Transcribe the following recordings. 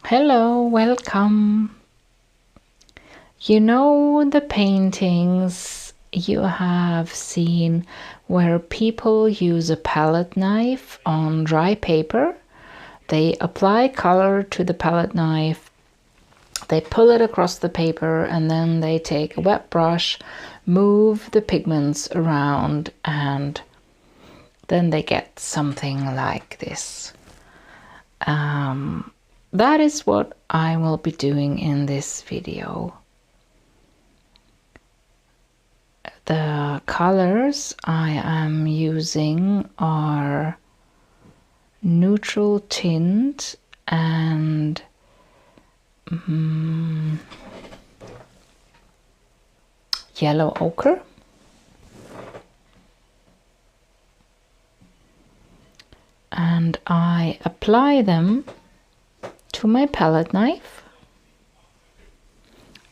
Hello, welcome. You know the paintings you have seen where people use a palette knife on dry paper? They apply color to the palette knife, they pull it across the paper, and then they take a wet brush, move the pigments around, and then they get something like this. That is what I will be doing in this video. The colors I am using are neutral tint and yellow ochre. And I apply them to my palette knife.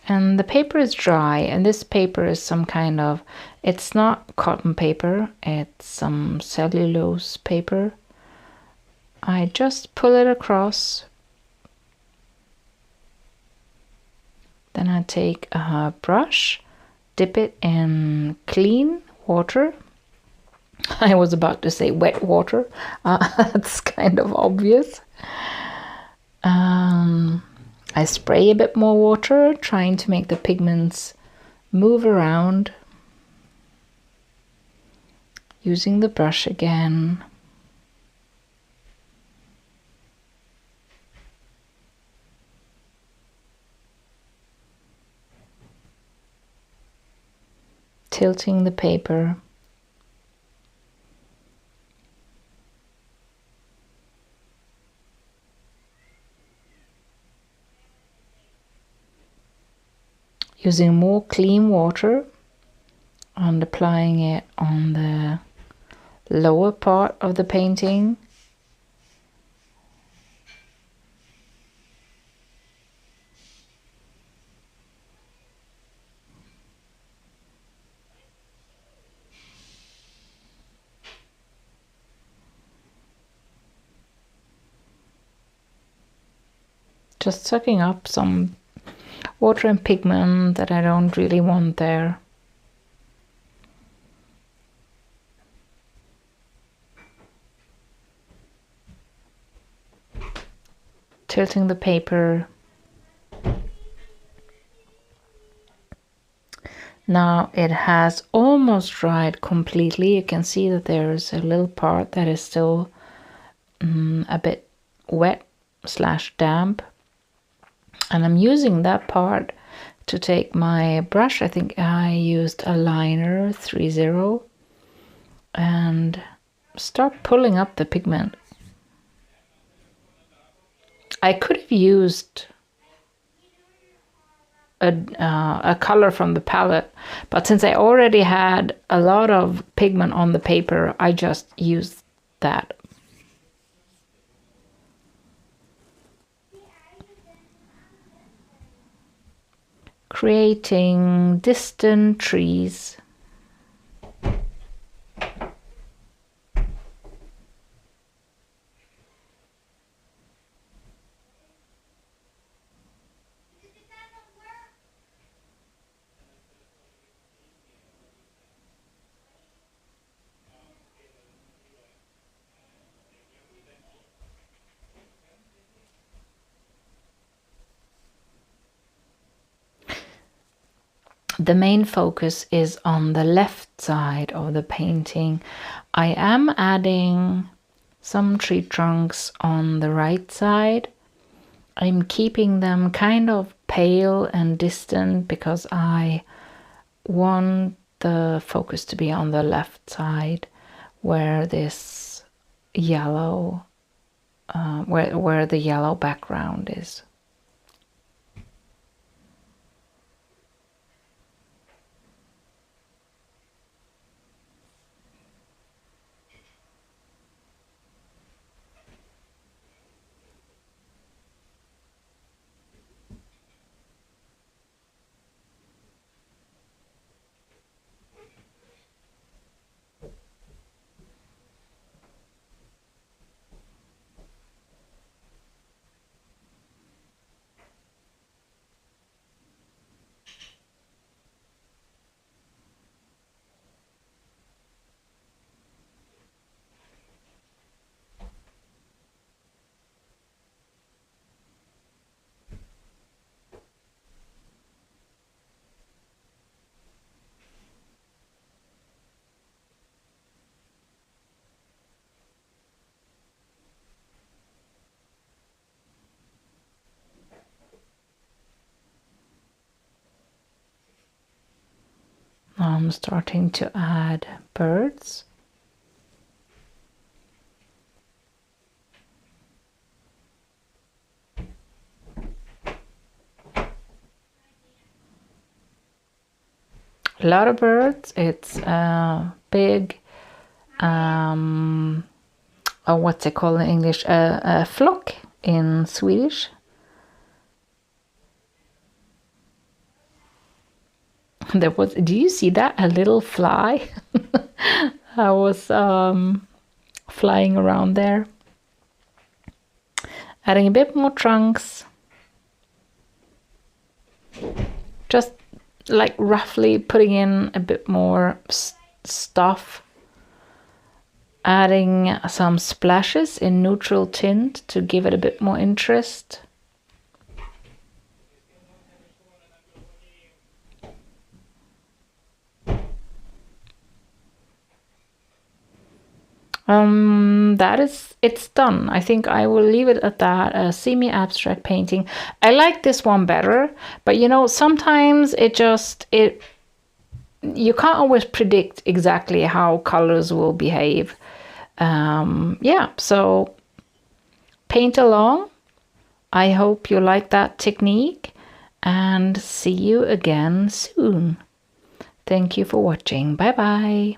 And the paper is dry, and this paper is some kind of, it's not cotton paper, it's some cellulose paper. I just pull it across. Then I take a brush, dip it in clean water. I was about to say wet water. That's kind of obvious. I spray a bit more water, trying to make the pigments move around. Using the brush again. Tilting the paper. Using more clean water and applying it on the lower part of the painting. Just sucking up some water and pigment that I don't really want there. Tilting the paper. Now it has almost dried completely. You can see that there's a little part that is still a bit wet / damp. And I'm using that part to take my brush. I think I used a liner 30 and start pulling up the pigment. I could have used a color from the palette, but since I already had a lot of pigment on the paper, I just used that. Creating distant trees. The main focus is on the left side of the painting. I am adding some tree trunks on the right side. I'm keeping them kind of pale and distant because I want the focus to be on the left side where this yellow, where the yellow background is. I'm starting to add birds. A lot of birds. It's a big, what's it called in English? A flock in Swedish. There was, do you see that? A little fly. I was flying around there. Adding a bit more trunks. Just like roughly putting in a bit more stuff. Adding some splashes in neutral tint to give it a bit more interest. It's done. I think I will leave it at that. A semi-abstract painting. I like this one better, but you know, sometimes you can't always predict exactly how colors will behave. Yeah, so paint along. I hope you like that technique, and see you again soon. Thank you for watching. Bye bye.